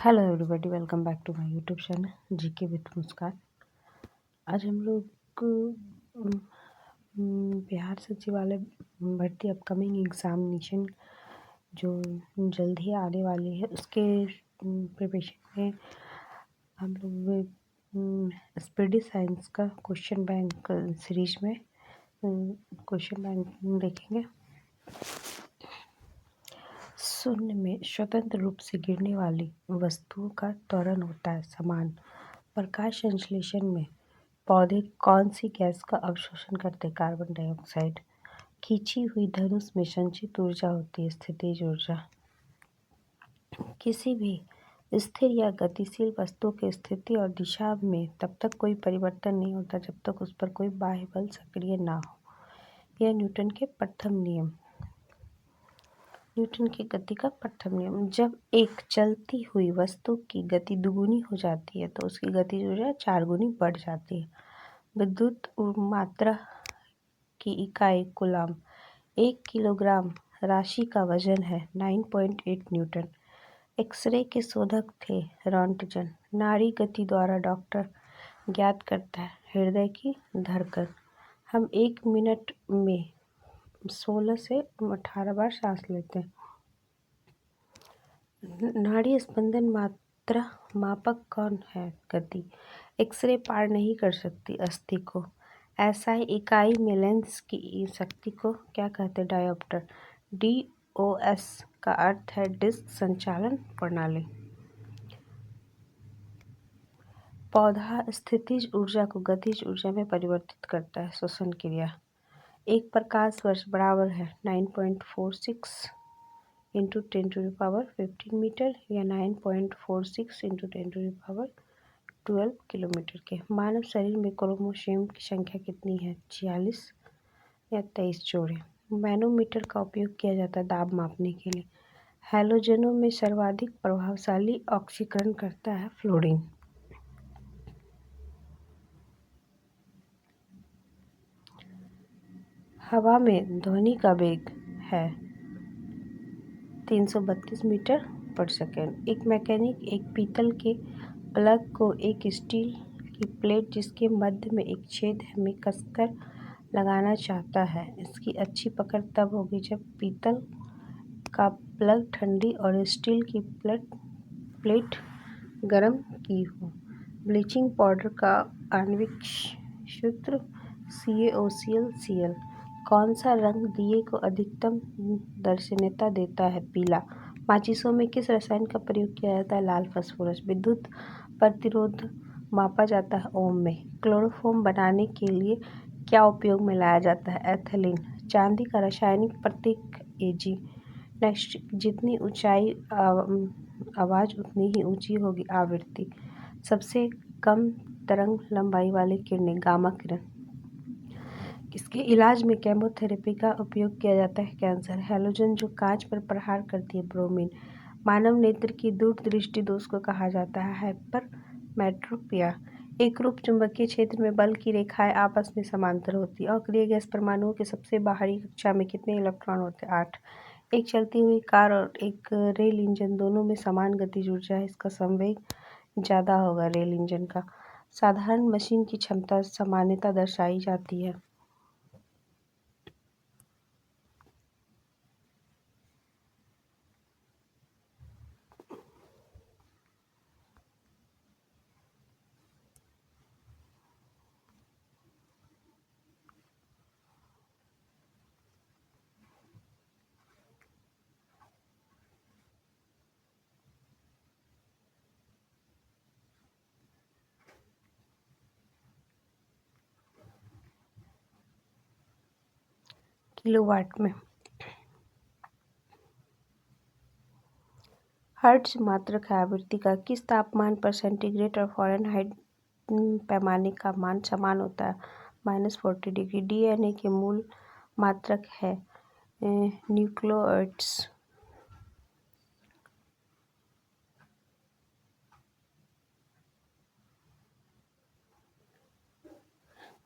Hello everybody, welcome back to my YouTube channel GK with Muskan. आज हम लोग बिहार सचिवालय भर्ती अपकमिंग एग्जामिनेशन जो जल्द ही आने वाली है उसके प्रिपरेशन में हम लोग स्पीडी साइंस का क्वेश्चन बैंक सीरीज में क्वेश्चन बैंक देखेंगे। शून्य में स्वतंत्र रूप से गिरने वाली वस्तुओं का त्वरण होता है समान। प्रकाश संश्लेषण में पौधे कौन सी गैस का अवशोषण करते हैं? Carbon dioxide. खींची हुई धनुष में संचित ऊर्जा होती है स्थितिज ऊर्जा। किसी भी स्थिर या गतिशील वस्तु की स्थिति और दिशा में तब तक कोई परिवर्तन नहीं होता जब तक उस पर कोई बाह्य बल सक्रिय ना हो। यह न्यूटन के प्रथम नियम। न्यूटन की गति का प्रथम नियम। जब एक चलती हुई वस्तु की गति दुगुनी हो जाती है तो उसकी गतिज ऊर्जा 4 गुनी बढ़ जाती है। विद्युत मात्रा की इकाई कूलाम। 1 किलोग्राम राशि का वजन है 9.8 न्यूटन। एक्सरे के शोधक थे रॉन्टजन। नाड़ी गति द्वारा डॉक्टर ज्ञात करता है हृदय की धड़कन। हम 1 मिनट में 16 से 18 बार सांस लेते हैं। नाड़ी स्पंदन मात्रा मापक कौन है? गति। एक्सरे पार नहीं कर सकती अस्थि को। एसआई इकाई में लेंस की शक्ति को क्या कहते हैं? डायोप्टर। डीओएस का अर्थ है डिस्क संचालन प्रणाली। पौधा स्थितिज ऊर्जा को गतिज ऊर्जा में परिवर्तित करता है श्वसन क्रिया। एक प्रकाश वर्ष बराबर है 9.46 इंटू 10⁻15 मीटर या 9.46 इंटू 10⁻12 किलोमीटर के। मानव शरीर में क्रोमोसोम की संख्या कितनी है? 46 या 23 जोड़े। मैनोमीटर का उपयोग किया जाता है दाब मापने के लिए। हैलोजनों में सर्वाधिक प्रभावशाली ऑक्सीकरण करता है फ्लोरीन। हवा में ध्वनि का वेग है 332 मीटर पर सेकेंड। एक मैकेनिक एक पीतल के प्लग को एक स्टील की प्लेट जिसके मध्य में एक छेद है में कसकर लगाना चाहता है। इसकी अच्छी पकड़ तब होगी जब पीतल का प्लग ठंडी और स्टील की प्लेट गर्म की हो। ब्लीचिंग पाउडर का आणविक सूत्र CaOCl। कौन सा रंग दिए को अधिकतम दर्शनीयता देता है? पीला। माचिसों में किस रसायन का प्रयोग किया जाता है? लाल फास्फोरस। विद्युत प्रतिरोध मापा जाता है ओम में। क्लोरोफॉर्म बनाने के लिए क्या उपयोग में लाया जाता है? एथिलीन। चांदी का रासायनिक प्रतीक Ag। नेक्स्ट, जितनी ऊंचाई आवाज़ उतनी ही ऊंची होगी आवृत्ति। सबसे कम तरंग लंबाई वाली किरणें गामा किरण। इसके इलाज में केमोथेरेपी का उपयोग किया जाता है कैंसर। हैलोजन जो कांच पर प्रहार करती है ब्रोमीन। मानव नेत्र की दूरदृष्टि दोष को कहा जाता है हाइपरमेट्रोपिया। एक रूप चुंबकीय क्षेत्र में बल की रेखाएं आपस में समांतर होती है। अक्रिय गैस परमाणुओं के सबसे बाहरी कक्षा में कितने इलेक्ट्रॉन होते हैं? 8। एक चलती हुई कार और एक रेल इंजन दोनों में समान गतिज ऊर्जा है, इसका संवेग ज़्यादा होगा रेल इंजन का। साधारण मशीन की क्षमता सामान्यता दर्शाई जाती है। किलोवाट में। हर्ट्ज मात्रक है आवृत्ति का। किस तापमान पर सेंटीग्रेड और फ़ारेनहाइट पैमाने का मान समान होता है? -40 डिग्री। DNA के मूल मात्रक है न्यूक्लियोटाइड्स।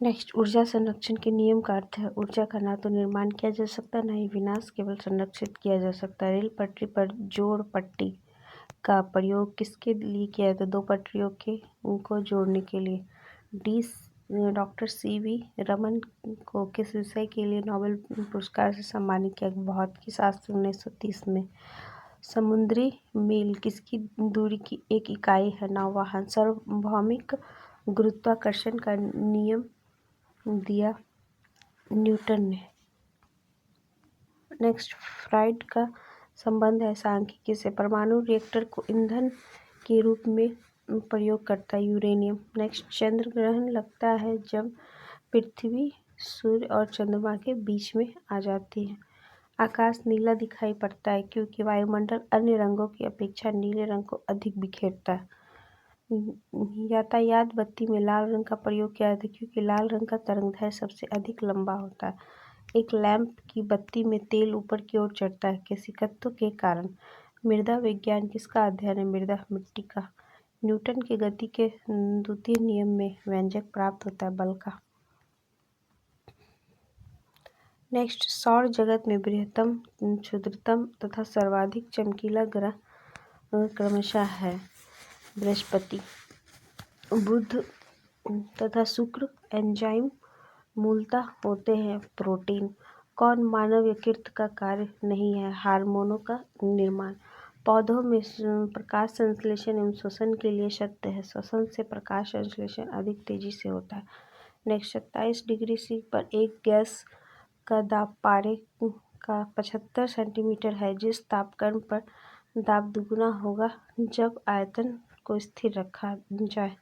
नेक्स्ट, ऊर्जा संरक्षण के नियम का अर्थ है ऊर्जा का ना तो निर्माण किया जा सकता ना ही विनाश, केवल संरक्षित किया जा सकता है। रेल पटरी पर जोड़ पट्टी का प्रयोग किसके लिए किया जाता है? दो पटरियों के उनको जोड़ने के लिए। डॉक्टर CV रमन को किस विषय के लिए नोबेल पुरस्कार से सम्मानित किया गया? भौतिकी शास्त्र 1930 में। समुद्री मील किसकी दूरी की एक इकाई है? नौवहन। सार्वभौमिक गुरुत्वाकर्षण का नियम दिया न्यूटन ने। नेक्स्ट, फ्राइड का संबंध है सांख्यिकी से। परमाणु रिएक्टर को ईंधन के रूप में प्रयोग करता है यूरेनियम। नेक्स्ट, चंद्र ग्रहण लगता है जब पृथ्वी सूर्य और चंद्रमा के बीच में आ जाती है। आकाश नीला दिखाई पड़ता है क्योंकि वायुमंडल अन्य रंगों की अपेक्षा नीले रंग को अधिक बिखेरता है। यातायात बत्ती में लाल रंग का प्रयोग किया जाता है क्योंकि लाल रंग का तरंगदैर्घ्य सबसे अधिक लंबा होता है। एक लैंप की बत्ती में तेल ऊपर की ओर चढ़ता है केशिकत्व के कारण। मृदा विज्ञान किसका अध्ययन है? मृदा मिट्टी का। न्यूटन के गति के द्वितीय नियम में व्यंजक प्राप्त होता है बल का। नेक्स्ट, सौर जगत में बृहत्तम, क्षुद्रतम तथा सर्वाधिक चमकीला ग्रह क्रमशः है बृहस्पति, बुध तथा शुक्र। एंजाइम मूलतः होते हैं प्रोटीन। कौन मानव यकृत का कार्य नहीं है? हार्मोनों का निर्माण। पौधों में प्रकाश संश्लेषण एवं श्वसन के लिए सत्य है। श्वसन से प्रकाश संश्लेषण अधिक तेजी से होता है। नेक्स्ट, 27 डिग्री C पर एक गैस का दाब पारे का 75 सेंटीमीटर है। जिस तापक्रम पर दाब दुगुना होगा जब आयतन को स्थिर रखा जाए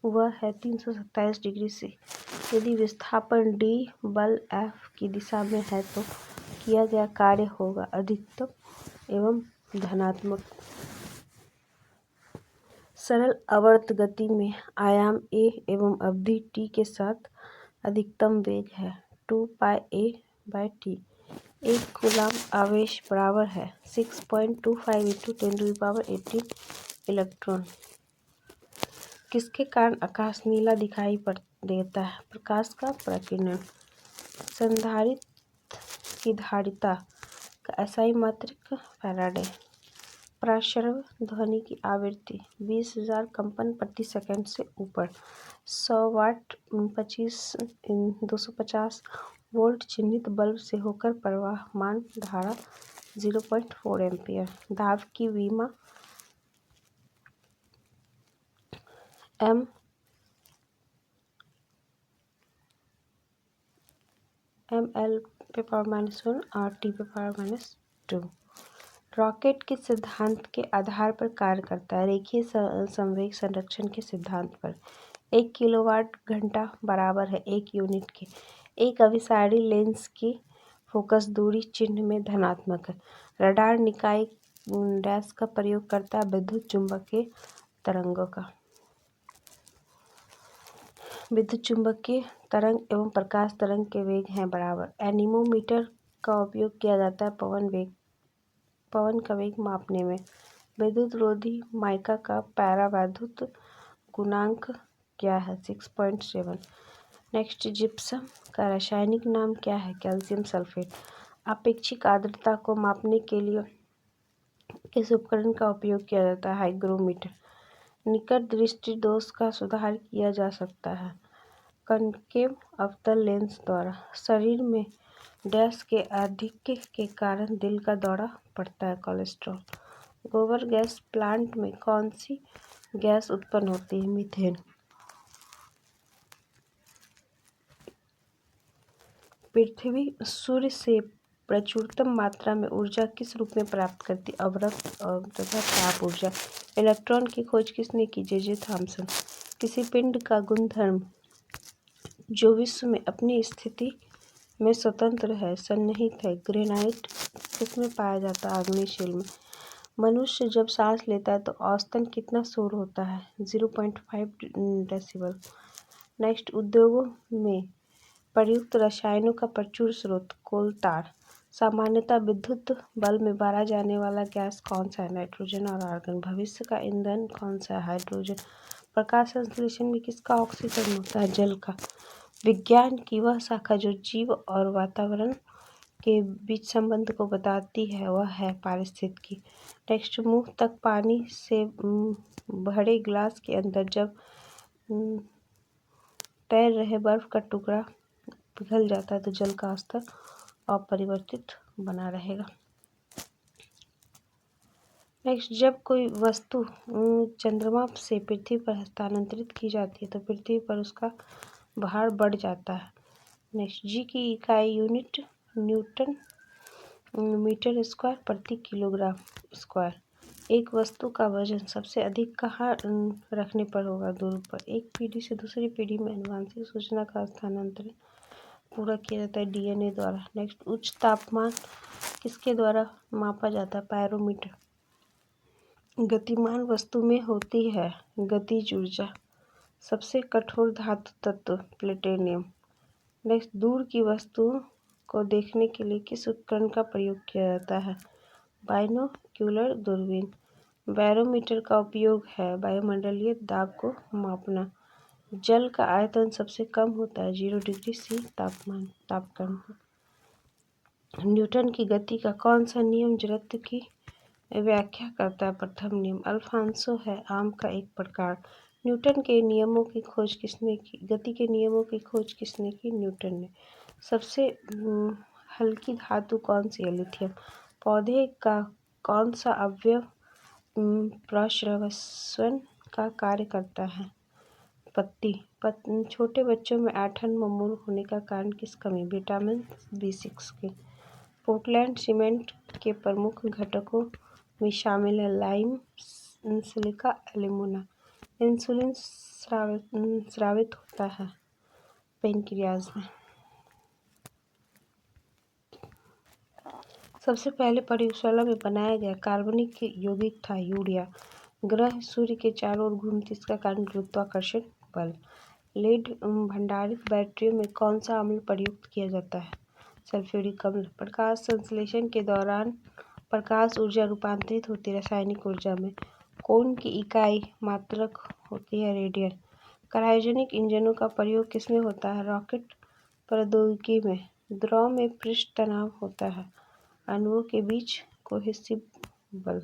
वह है 327 डिग्री C। यदि विस्थापन D बल F की दिशा में है तो किया गया कार्य होगा अधिकतम एवं धनात्मक। सरल आवर्त गति में आयाम a एवं अवधि t के साथ अधिकतम वेग है 2πa/t। एक कूलाम आवेश बराबर है 6.25 × 10⁸ इलेक्ट्रॉन। किसके कारण आकाश नीला दिखाई देता है? प्रकाश का प्रकीर्णन। संधारित्र की धारिता का SI मात्रक फैराडे। प्राशरव ध्वनि की आवृत्ति 20,000 कंपन प्रति सेकंड से ऊपर। 100 वाट 250 वोल्ट चिह्नित बल्ब से होकर प्रवाहमान धारा 0.4 एम्पियर। दाब की विमा mL/−1 और T/−2। रॉकेट किस सिद्धांत के आधार पर कार्य करता है? रेखीय संवेग संरक्षण के सिद्धांत पर। 1 किलोवाट घंटा बराबर है 1 यूनिट के। एक अभिसारी लेंस की फोकस दूरी चिन्ह में धनात्मक है। रडार निकाय डैश का प्रयोग करता है विद्युत चुम्बकीय तरंगों का। विद्युत चुम्बकीय तरंग एवं प्रकाश तरंग के वेग हैं बराबर। एनीमोमीटर का उपयोग किया जाता है पवन का वेग मापने में। विद्युत रोधी माइका का परावैद्युत गुणांक क्या है? 6.7। नेक्स्ट, जिप्सम का रासायनिक नाम क्या है? Calcium sulphate. आपेक्षिक आर्द्रता को मापने के लिए किस उपकरण का उपयोग किया जाता है? हाइग्रोमीटर। निकट दृष्टि दोष का सुधार किया जा सकता है कनकेव अवतल लेंस द्वारा। शरीर में डैश के अधिक के कारण दिल का दौरा पड़ता है कोलेस्ट्रॉल। गोबर गैस प्लांट में कौन सी गैस उत्पन्न होती है? मीथेन। पृथ्वी सूर्य से प्रचुरतम मात्रा में ऊर्जा किस रूप में प्राप्त करती है? अवरक्त तथा ताप ऊर्जा। इलेक्ट्रॉन की खोज किसने की? J Thomson. किसी पिंड का गुणधर्म जो विश्व में अपनी स्थिति में स्वतंत्र है, सन्निहित है, ग्रेनाइट किसमें पाया जाता है? आग्नेयशिला में। मनुष्य जब सांस लेता है तो औसतन कितना शोर होता है? 0.5 डेसिबल। नेक्स्ट, उद्योगों में प्रयुक्त रसायनों का प्रचुर स्रोत कोल तार। सामान्यतः विद्युत बल्ब में बारा जाने वाला गैस कौन सा है? नाइट्रोजन और आर्गन। भविष्य का ईंधन कौन सा है? हाइड्रोजन। प्रकाश संश्लेषण में किसका ऑक्सीकरण होता है? जल का। विज्ञान की वह शाखा जो जीव और वातावरण के बीच संबंध को बताती है वह है पारिस्थितिकी। नेक्स्ट, मुंह तक पानी से भरे गिलास के अंदर जब तैर रहे बर्फ का टुकड़ा पिघल जाता है तो जल का स्तर अपरिवर्तित बना रहेगा। नेक्स्ट, जब कोई वस्तु चंद्रमा से पृथ्वी पर स्थानांतरित की जाती है तो पृथ्वी पर उसका भार बढ़ जाता है। नेक्स्ट, जी की इकाई यूनिट न्यूटन मीटर स्क्वायर प्रति किलोग्राम स्क्वायर। एक वस्तु का वजन सबसे अधिक कहाँ रखने पर होगा? दूर पर। एक पीढ़ी से दूसरी पीढ़ी में आनुवंशिक सूचना का स्थानांतरण पूरा किया जाता है डीएनए द्वारा। नेक्स्ट, उच्च तापमान किसके द्वारा मापा जाता है? पायरोमीटर। गतिमान वस्तु में होती है गतिज ऊर्जा। सबसे कठोर धातु तत्व प्लेटिनियम। नेक्स्ट, दूर की वस्तुओं को देखने के लिए किस उपकरण का प्रयोग किया जाता है? बाइनोक्यूलर दूरबीन। बैरोमीटर का उपयोग है वायुमंडलीय दाब को मापना। जल का आयतन सबसे कम होता है 0 डिग्री सी तापमान। न्यूटन की गति का कौन सा नियम जड़त्व की व्याख्या करता है? प्रथम नियम। अल्फांसो है आम का एक प्रकार। न्यूटन के नियमों की खोज किसने की? गति के नियमों की खोज किसने की? न्यूटन ने। सबसे हल्की धातु कौन सी है? लिथियम। पौधे का कौन सा अवयव प्रश्वसन का कार्य करता है? पत्ती। छोटे बच्चों में ऐंठन मामूल होने का कारण किस कमी? विटामिन B6 की। पोर्टलैंड सीमेंट के प्रमुख घटकों में शामिल है लाइम, सिलिका, एल्यूमिना। इंसुलिन स्रावित होता है पेनक्रियाज में। सबसे पहले प्रयोगशाला में बनाया गया कार्बनिक यौगिक था यूरिया। ग्रह सूर्य के चारों ओर घूमते, इसका कारण गुरुत्वाकर्षण बल। लेड भंडारित बैटरियों में कौन सा अम्ल प्रयुक्त किया जाता है? सल्फ्यूरिक अम्ल। प्रकाश संश्लेषण के दौरान प्रकाश ऊर्जा रूपांतरित होती है रासायनिक ऊर्जा में। कोण की इकाई मात्रक होती है रेडियन। क्रायोजेनिक इंजनों का प्रयोग किसमें होता है? रॉकेट प्रौद्योगिकी में। द्रव में पृष्ठ तनाव होता है अणुओं के बीच कोहेसिव बल।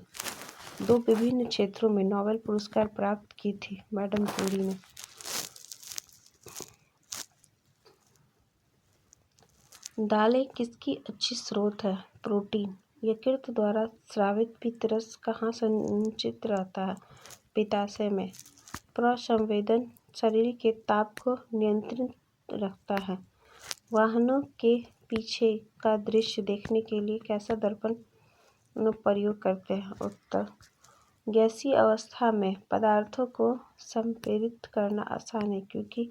दो विभिन्न क्षेत्रों में नोबेल पुरस्कार प्राप्त की थी मैडम क्यूरी ने। दालें किसकी अच्छी स्रोत है? प्रोटीन। यकृत द्वारा स्रावित पित्तरस कहाँ संचित रहता है? पित्ताशय में। प्रसंवेदन शरीर के ताप को नियंत्रित रखता है। वाहनों के पीछे का दृश्य देखने के लिए कैसा दर्पण प्रयोग करते हैं? उत्तर। गैसीय अवस्था में पदार्थों को संपीड़ित करना आसान है क्योंकि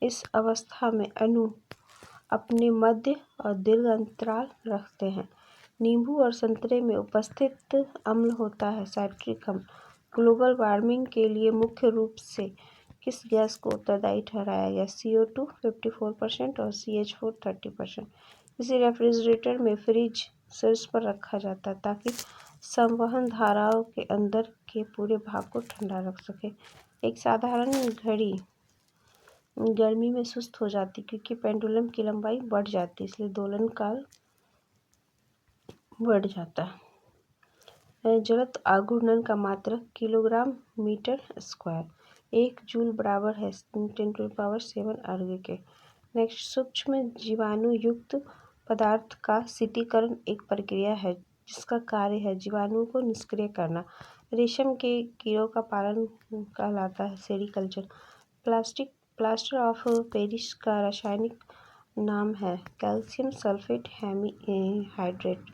इस अवस्था में अणु अपने मध्य और दीर्घ अंतराल रखते हैं। नींबू और संतरे में उपस्थित अम्ल होता है साइट्रिक अम्ल। ग्लोबल वार्मिंग के लिए मुख्य रूप से किस गैस को उत्तरदायी ठहराया गया? CO2 54% और CH4 30%। इसी रेफ्रिजरेटर में फ्रिज शीर्ष पर रखा जाता है ताकि संवहन धाराओं के अंदर के पूरे भाग को ठंडा रख सके। एक साधारण घड़ी गर्मी में सुस्त हो जाती क्योंकि पेंडुलम की लंबाई बढ़ जाती, इसलिए दोलन काल बढ़ जाता है। जड़त्व आघूर्णन का मात्रक किलोग्राम मीटर स्क्वायर। 1 जूल बराबर है 10⁷ अर्ग के। नेक्स्ट, सूक्ष्म जीवाणु युक्त पदार्थ का शीतलीकरण एक प्रक्रिया है जिसका कार्य है जीवाणुओं को निष्क्रिय करना। रेशम के कीड़ों का पालन कहलाता है सेरीकल्चर। प्लास्टर ऑफ पेरिस का रासायनिक नाम है कैल्शियम सल्फेट हाइड्रेट।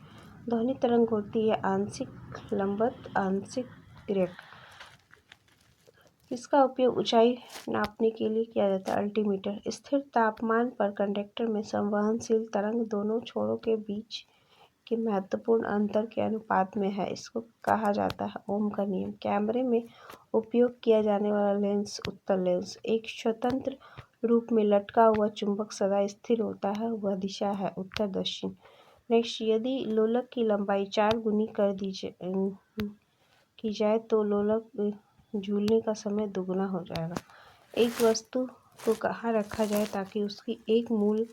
ध्वनि तरंग होती है आंशिक लंबवत आंशिक तिर्यक। इसका उपयोग ऊंचाई नापने के लिए किया जाता है अल्टीमीटर। स्थिर तापमान पर कंडक्टर में संवहनशील तरंग दोनों छोरों के बीच के महत्वपूर्ण अंतर के अनुपात में है, इसको कहा जाता है ओम का नियम। कैमरे में उपयोग किया जाने वाला लेंस उत्तल लेंस। एक स्वतंत्र रूप में लटका हुआ चुंबक सदा स्थिर होता है, वह दिशा है उत्तर दक्षिण। नेक्स्ट, यदि लोलक की लंबाई 4 गुनी कर दी जाए तो लोलक झूलने का समय दुगना हो जाएगा। एक वस्तु को कहाँ रखा जाए ताकि उसकी एक मूल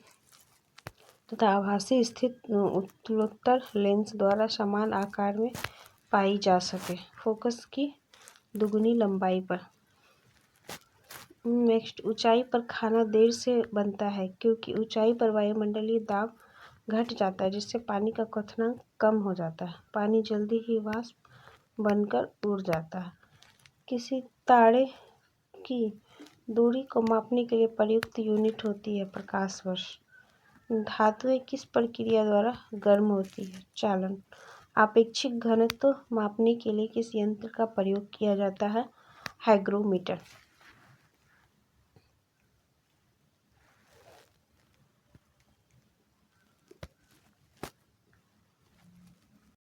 तथा आभासी स्थित उत्तरोत्तर लेंस द्वारा समान आकार में पाई जा सके। फोकस की दुगुनी लंबाई पर। नेक्स्ट, ऊंचाई पर खाना देर से बनता है क्योंकि ऊंचाई पर वायुमंडलीय दाब घट जाता है, जिससे पानी का क्वथनांक कम हो जाता है। पानी जल्दी ही वाष्प बनकर उड़ जाता है। किसी तारे की दूरी को मापने के लिए प्रयुक्त यूनिट होती है प्रकाश वर्ष। धातुएं किस प्रक्रिया द्वारा गर्म होती है? चालन। आपेक्षिक घनत्व मापने के लिए किस यंत्र का प्रयोग किया जाता है? हाइग्रोमीटर।